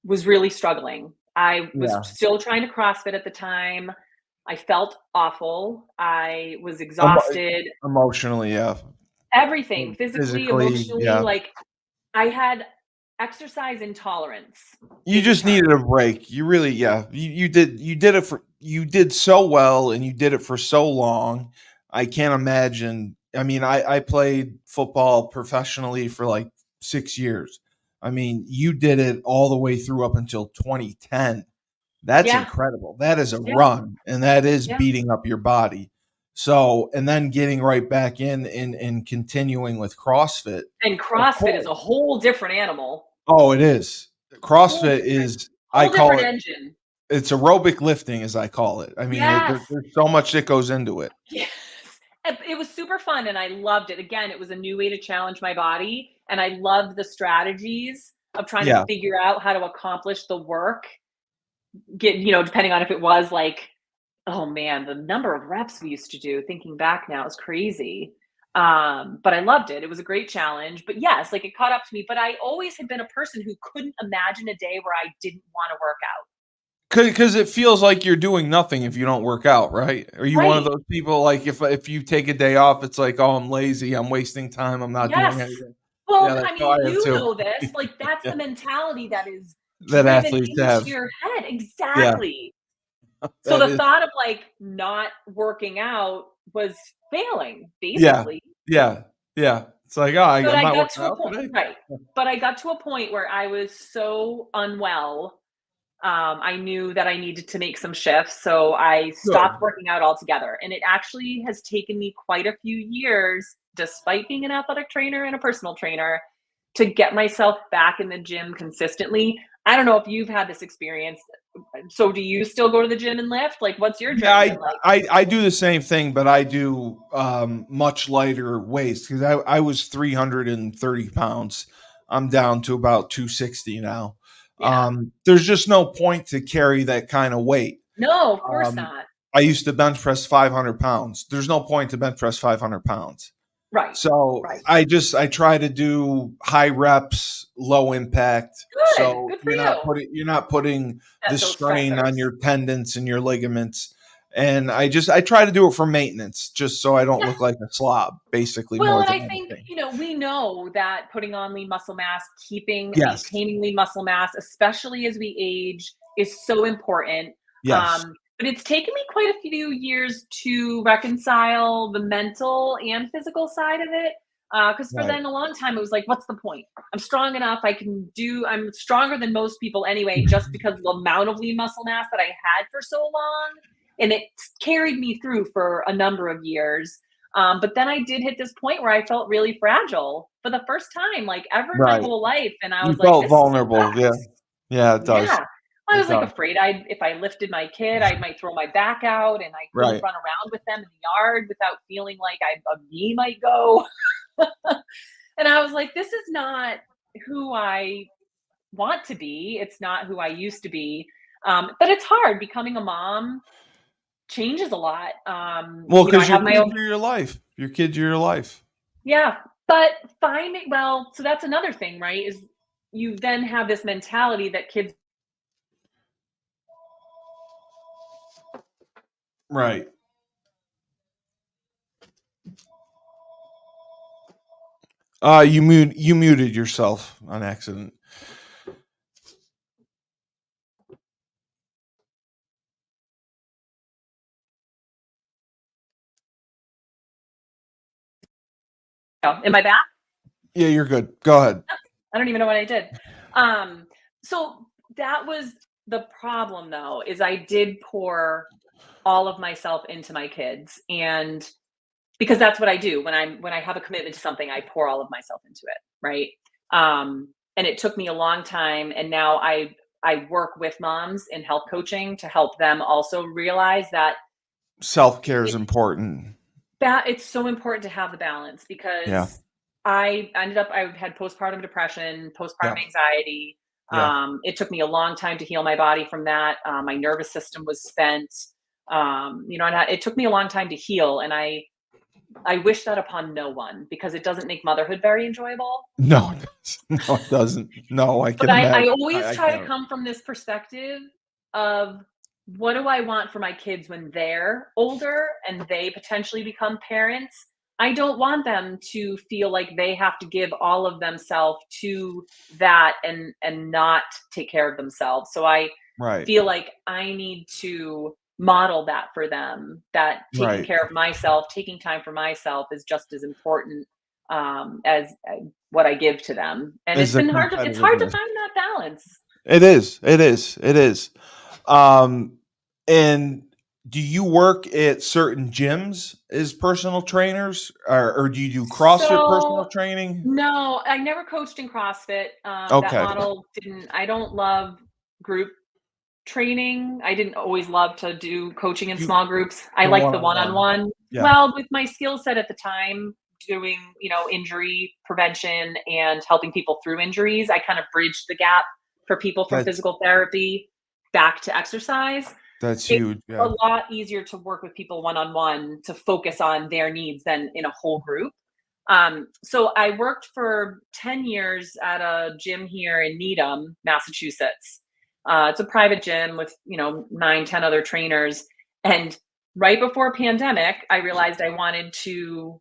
was really struggling. I was Yeah. still trying to CrossFit at the time. I felt awful. I was Emo exhausted. Emotionally, yeah. Everything, physically, Physically, emotionally, yeah. like I had exercise intolerance You in just turn. needed a break. You really, yeah. You did so well and you did it for so long. I can't imagine. I mean, I played football professionally for like 6 years. I mean, you did it all the way through up until 2010. That's Yeah, incredible. That is a yeah, run and that is yeah. beating up your body. So, and then getting right back in and continuing with CrossFit. And Of CrossFit is course. a whole different animal. Oh, it is. Whole CrossFit different, is, I whole call different it, engine. it's aerobic lifting, as I call it. I mean, Yes. there's so much that goes into it. Yes. It was super fun and I loved it. Again, it was a new way to challenge my body, and I loved the strategies of trying to Yeah, figure out how to accomplish the work. Depending on if it was like, oh man, the number of reps we used to do, thinking back now is crazy. But I loved it. It was a great challenge. But yes, like it caught up to me. But I always had been a person who couldn't imagine a day where I didn't want to work out. because it feels like you're doing nothing if you don't work out, right? Are you one of Right. those people like if you take a day off, it's like, oh, I'm lazy, I'm wasting time, I'm not doing Yes. anything. Yeah, Well, that's I how mean, I am you too. know this, like, that's Yeah, the mentality that is that driven athletes into have. your head. Yeah, Exactly. So that the is. thought of, like, not working out was failing, Yeah, basically. yeah, yeah. It's like, oh, But I'm I not got working to a out point, today. right, but I got to a point where I was so unwell, I knew that I needed to make some shifts, so I stopped Good. working out altogether, and it actually has taken me quite a few years, despite being an athletic trainer and a personal trainer, to get myself back in the gym consistently. I don't know if you've had this experience. So do you still go to the gym and lift? Like, what's your Yeah, journey been like? I do the same thing, but I do much lighter weights because I was 330 pounds. I'm down to about 260 now. Yeah. There's just no point to carry that kind of weight. No, of course Um, not. I used to bench press 500 pounds. There's no point to bench press 500 pounds. Right. So Right. I try to do high reps, low impact. Good. So Good for you. you're not putting the Those strain on stressors. your tendons and your ligaments. And I try to do it for maintenance, just so I don't Yeah. look like a slob, basically Well, more and than I think, anything. we know that putting on lean muscle mass, keeping and Yes, maintaining lean muscle mass, especially as we age, is so important. yes, But it's taken me quite a few years to reconcile the mental and physical side of it. Because for right. then a long time, it was like, what's the point? I'm strong enough. I'm stronger than most people anyway, just because of the amount of lean muscle mass that I had for so long. And it carried me through for a number of years. But then I did hit this point where I felt really fragile for the first time, like ever in my Right. whole life. And I You was like, felt this vulnerable. Yeah. sucks. Yeah, it does. Yeah. I It was like does. afraid if I lifted my kid, I might throw my back out and I couldn't Right. run around with them in the yard without feeling like a knee might go. And I was like, this is not who I want to be. It's not who I used to be. But it's hard. Becoming a mom changes a lot. Well, I because your have my kids own. are your life. Your kids are your life. Yeah, but finding well, so that's another thing, right? Is you then have this mentality that kids. Right. You muted yourself on accident. Am I back? Yeah, you're good. Go ahead. I don't even know what I did. Um, so that was the problem, though, is I did pour all of myself into my kids, and because that's what I do when I have a commitment to something, I pour all of myself into it, right? And it took me a long time, and now I work with moms in health coaching to help them also realize that Self-care is important. it's so important to have the balance Yeah. because I had postpartum depression, postpartum Yeah. anxiety. Yeah. It took me a long time to heal my body from that. My nervous system was spent. It took me a long time to heal, and I wish that upon no one because it doesn't make motherhood very enjoyable. No, it doesn't. No, it doesn't. No, I But can I imagine. always I try to can't. come from this perspective of what do I want for my kids when they're older and they potentially become parents? I don't want them to feel like they have to give all of themselves to that and not take care of themselves. So I Right. feel like I need to model that for them, that taking Right. care of myself, taking time for myself is just as important as what I give to them. And Is it's the been it's hard to competitiveness. find that balance. It is. It is. It is. Um, and do you work at certain gyms as personal trainers, or do you do CrossFit personal So training? no, I never coached in CrossFit. That Okay. model didn't. I don't love group training. I didn't always love to do coaching in You small groups. I the like the one-on-one. one-on-one. Yeah. Well, with my skill set at the time, doing injury prevention and helping people through injuries, I kind of bridged the gap for people from That's physical therapy back to exercise. that's It's huge. a Yeah. lot easier to work with people one-on-one to focus on their needs than in a whole group. So I worked for 10 years at a gym here in Needham, Massachusetts. It's a private gym with, 9, 10 other trainers. And right before pandemic, I realized I wanted to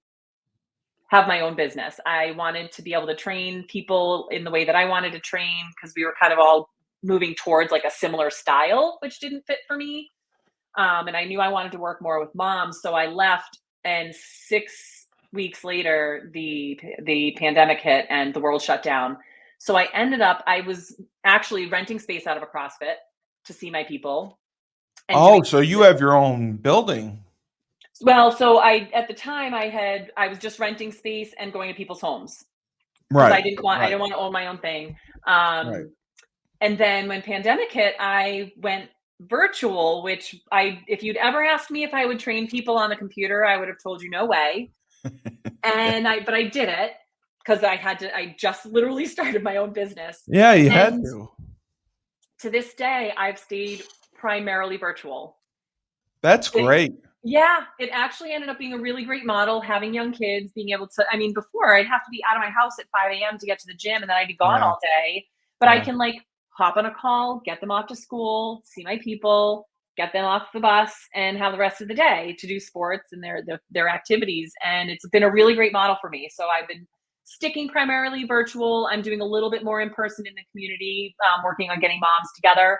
have my own business. I wanted to be able to train people in the way that I wanted to train because we were kind of all moving towards like a similar style, which didn't fit for me. And I knew I wanted to work more with moms. So I left, and weeks later, the pandemic hit and the world shut down. So I was actually renting space out of a CrossFit to see my people and Oh, doing so you have your own building. well, so at the time I was just renting space and going to people's homes because Right, I right, didn't want to own my own thing. right. And then when pandemic hit, I went virtual, which if you'd ever asked me if I would train people on the computer, I would have told you no way. But I did it because I just literally started my own business. Yeah, you had And to. to this day, I've stayed primarily virtual. That's It great. Yeah, it actually ended up being a really great model, having young kids, being able to I mean, before I'd have to be out of my house at 5 a.m. to get to the gym, and then I'd be gone Yeah, all day, but I yeah. can, like, hop on a call, get them off to school, see my people, get them off the bus, and have the rest of the day to do sports and their activities, and it's been a really great model for me, so I've been sticking primarily virtual. I'm doing a little bit more in person in the community, working on getting moms together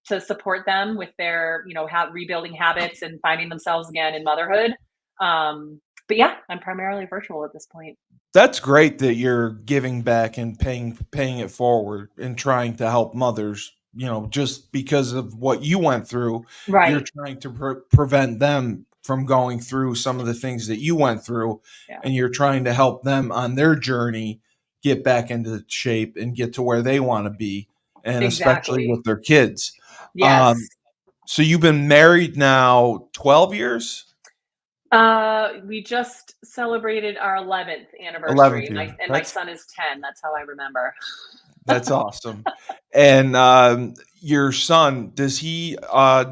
to support them with their, rebuilding habits and finding themselves again in motherhood. But yeah, I'm primarily virtual at this point. That's great that you're giving back and paying it forward and trying to help mothers, just because of what you went through, you're Right. trying to prevent them from going through some of the things that you went through, Yeah. and you're trying to help them on their journey get back into shape and get to where they want to be, and especially Exactly. with their kids. Yes. Um, so you've been married now 12 years? We just celebrated our 11th anniversary. 11th My year. and my son is 10. That's how I remember. That's awesome. And, your son, does he,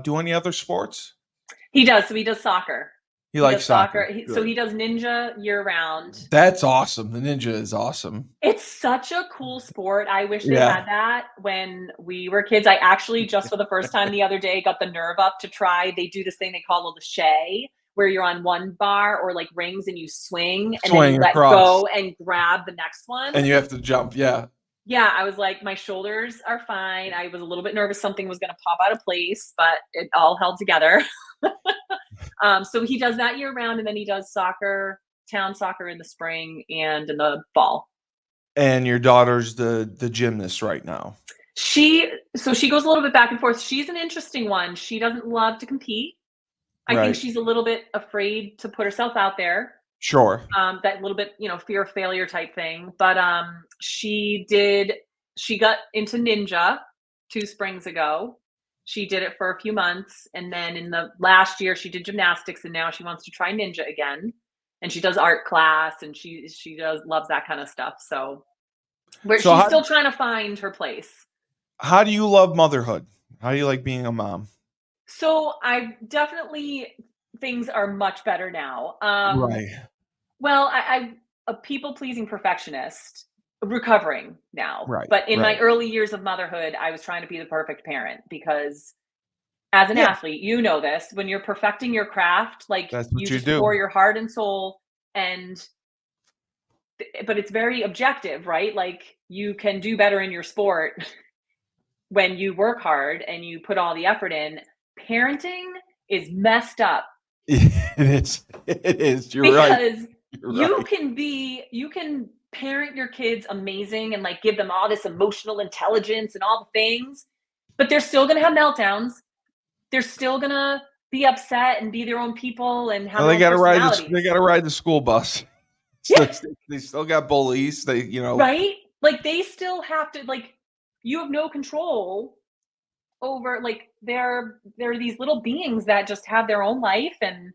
do any other sports? He does. So he does soccer. He He likes does soccer. soccer. So Good. he does ninja year round. That's awesome. The ninja is awesome. It's such a cool sport. I wish they Yeah. had that when we were kids. I actually just for the first time the other day got the nerve up to try. They do this thing they call a lachey, where you're on one bar or like rings and you swing and then you Swing let across, go and grab the next one. and you have to jump. Yeah. Yeah, I was like, my shoulders are fine. I was a little bit nervous something was going to pop out of place, but it all held together. So he does that year round, and then he does soccer, town soccer in the spring and in the fall. And your daughter's the gymnast right now. She goes a little bit back and forth. She's an interesting one. She doesn't love to compete. I think Right. she's a little bit afraid to put herself out there. Sure. That little bit, fear of failure type thing. But she got into ninja 2 springs ago. She did it for a few months, and then in the last year she did gymnastics, and now she wants to try ninja again. And she does art class, and she does loves that kind of stuff. So where So she's still trying to find her place. how do you love motherhood? How do you like being a mom? So I definitely things are much better now. Right. Well, I'm a people pleasing perfectionist, recovering now. Right. But in my Right. early years of motherhood, I was trying to be the perfect parent because as an Yeah. athlete, you know this, when you're perfecting your craft, like That's what you you just pour do. your heart and soul and but it's very objective, right? Like you can do better in your sport when you work hard and you put all the effort in. Parenting is messed up It is. It is. You're right. because You're right. you can parent your kids amazing and like give them all this emotional intelligence and all the things, but they're still going to have meltdowns. They're still going to be upset and be their own people and have Well, their they own gotta ride this. They personalities. gotta ride the school bus. Yeah, So they still got bullies. right? Like they still have to like you have no control over like they're these little beings that just have their own life and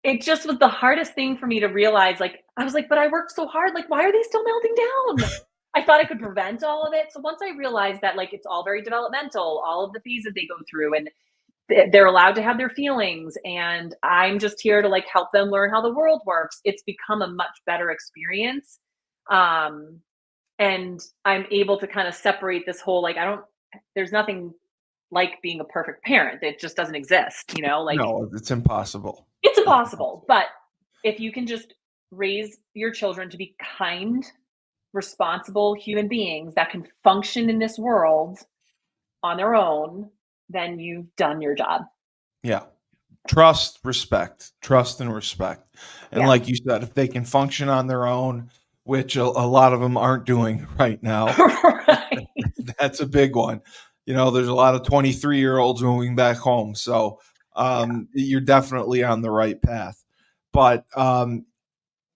it just was the hardest thing for me to realize, like, I was like, "But I worked so hard, like, why are they still melting down?" I thought I could prevent all of it, so once I realized that, like, it's all very developmental, all of the phases they go through, and they're allowed to have their feelings, and I'm just here to, like, help them learn how the world works, it's become a much better experience, um, and I'm able to kinda separate this whole, like, I don't there's nothing like being a perfect parent, it just doesn't exist, like No, it's impossible. it's It's impossible, impossible. but if you can just raise your children to be kind, responsible human beings that can function in this world on their own, then you've done your job. Yeah. trust, respect, trust and respect. And Yeah. like you said, if they can function on their own, which a lot of them aren't doing right now, Right. that's a big one. There's a lot of 23-year-olds moving back home. So Yeah. you're definitely on the right path. But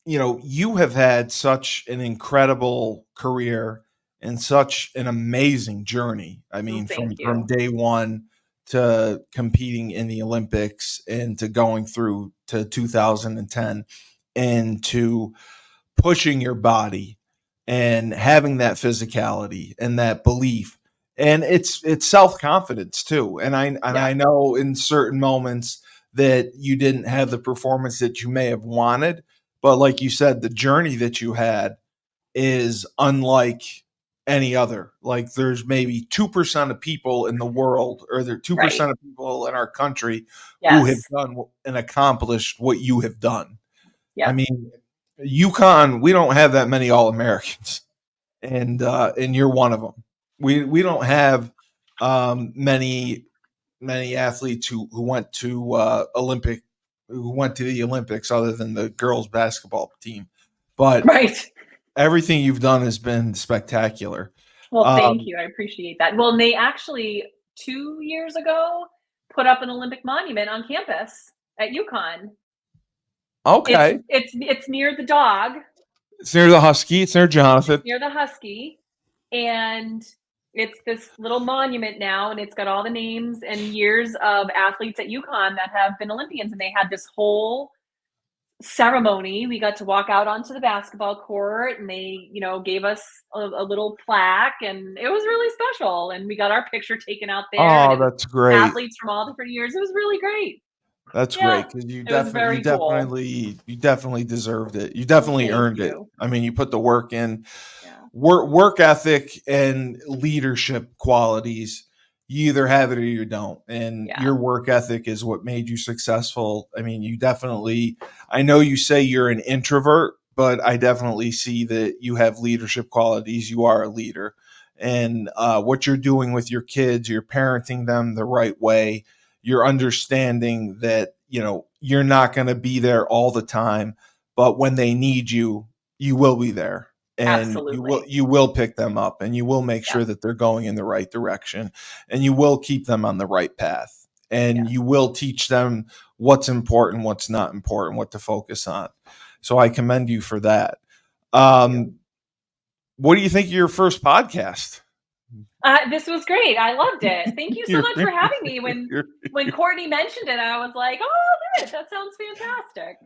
you have had such an incredible career and such an amazing journey. I mean, Thank from you. day one to competing in the Olympics and to going through to 2010 and to pushing your body and having that physicality and that belief. And it's self-confidence too. And I Yeah. know in certain moments that you didn't have the performance that you may have wanted, but like you said, the journey that you had is unlike any other. Like there's maybe 2% of people in the world, or there Right. 2% of people in our country who have Yes. done and accomplished what you have done. I Yep. mean, UConn, we don't have that many All Americans, and you're one of them. We don't have many athletes who went to the Olympics other than the girls basketball team, but Right. everything you've done has been spectacular. Well, thank Um, you. I appreciate that. Well, and they actually 2 years ago put up an Olympic monument on campus at UConn. It's okay, it's it's near the dog. it's near the Husky. It's near It's Jonathan. near the Husky, and it's this little monument now, and it's got all the names and years of athletes at UConn that have been Olympians, and they had this whole ceremony. We got to walk out onto the basketball court, and they, gave us a little plaque, and it was really special. And we got our picture taken out there, and Oh, it was that's great. athletes from all different years. It was really great. That's Yeah, great because you it was definitely, you very cool. definitely, you definitely deserved it. You Well, definitely thank earned it. you. I mean, you put the work in. Yeah, Work ethic and leadership qualities. You either have it or you don't. And yeah, your work ethic is what made you successful. I mean, you definitely. I know you say you're an introvert, but I definitely see that you have leadership qualities. You are a leader, and what you're doing with your kids, you're parenting them the right way. You're understanding that you're not going to be there all the time, but when they need you, you will be there, and you will absolutely. you will pick them up, and you will make Yeah, sure that they're going in the right direction, and you will keep them on the right path, and yeah. you will teach them what's important, what's not important, what to focus on. So I commend you for that. Thank you. um, what do you think of your first podcast? This was great. I loved it. Thank you so You're- much for having me. When Courtney mentioned it, I was like, "Oh, good. That sounds fantastic."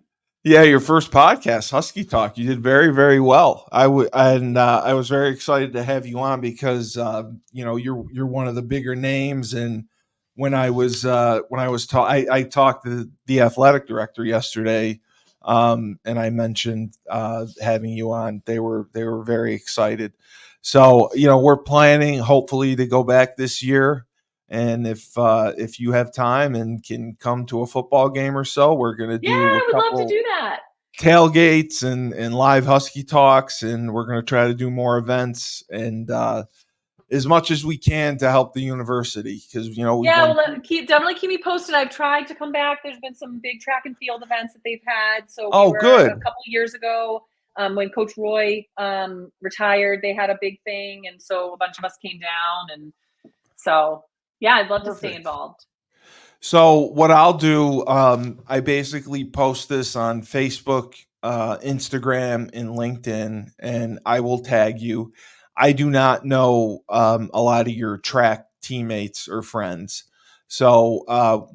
Yeah, your first podcast, Husky Talk. You did very, very well. I was very excited to have you on because you're one of the bigger names. And I talked to the athletic director yesterday, and I mentioned having you on. They were very excited. So we're planning hopefully to go back this year. And if you have time and can come to a football game or so, we're gonna Yeah, do I a would love to couple do that. tailgates and live Husky talks, and we're going to try to do more events and as much as we can to help the university because we've Yeah, won. well, definitely keep me posted. I've tried to come back. There's been some big track and field events that they've had. So we Oh, were a good. couple of years ago when Coach Roy retired. They had a big thing, and so a bunch of us came down, and so yeah, I'd love to stay Perfect. involved. So what I'll do, I basically post this on Facebook, Instagram, and LinkedIn, and I will tag you. I do not know a lot of your track teammates or friends, so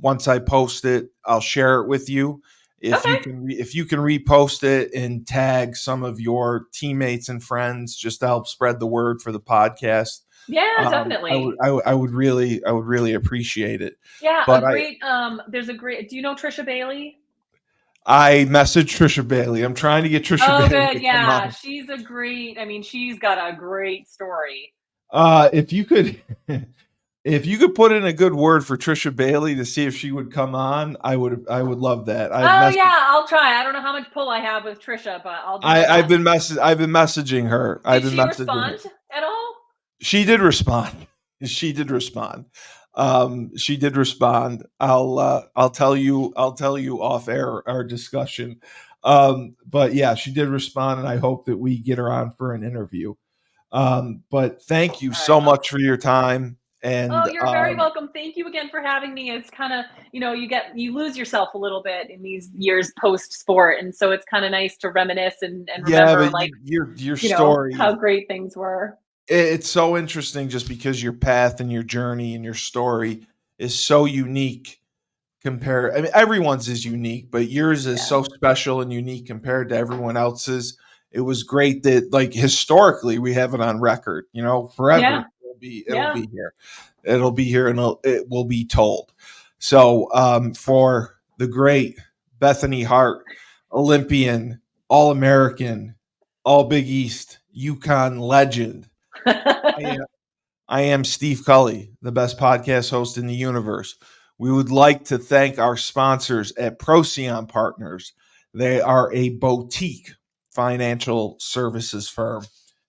once I post it, I'll share it with you. If Okay. you can, if you can repost it and tag some of your teammates and friends, just to help spread the word for the podcast, Yeah, I would, definitely. I would really appreciate it. Yeah, a But great there's a great do you know Trisha Bailey? I messaged Trisha Bailey. I'm trying to get Trisha Oh, Bailey good. to come Yeah, on. she's a great. I mean, she's got a great story. If you could, if you could put in a good word for Trisha Bailey to see if she would come on, I would love that. Oh yeah, I'll try. I don't know how much pull I have with Trisha, but I'll do my I've best. been messaging her. I've Did been she messaging her. respond at all? She did respond. She did respond. She did respond. I'll tell you off air our discussion. But yeah, she did respond, and I hope that we get her on for an interview. But thank you All right. so much for your time. Oh, And you're very welcome. Thank you again for having me. It's kind of, you lose yourself a little bit in these years post sport. And so it's kind of nice to reminisce and yeah, remember, but like, your how story, great things were. it's so interesting just because your path and your journey and your story is so unique compared. I mean, everyone's is unique, but yours is Yeah. so special and unique compared to everyone else's. It was great that, like, historically we have it on record, forever. Yeah. It'll Yeah. be here. It'll be here, and it will be told. So, for the great Bethany Hart, Olympian, All American, All Big East, UConn legend, I I am Steve Cully, the best podcast host in the universe. We would like to thank our sponsors at Procyon Partners. They are a boutique financial services firm.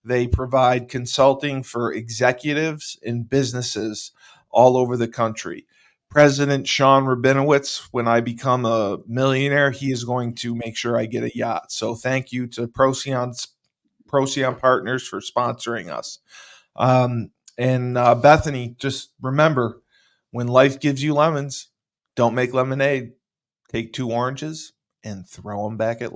They provide consulting for executives and businesses all over the country. President Sean Rabinowitz, when I become a millionaire, he is going to make sure I get a yacht. So thank you to Procyon Partners for sponsoring us. And Bethany, just remember, when life gives you lemons, don't make lemonade. Take two oranges and throw them back at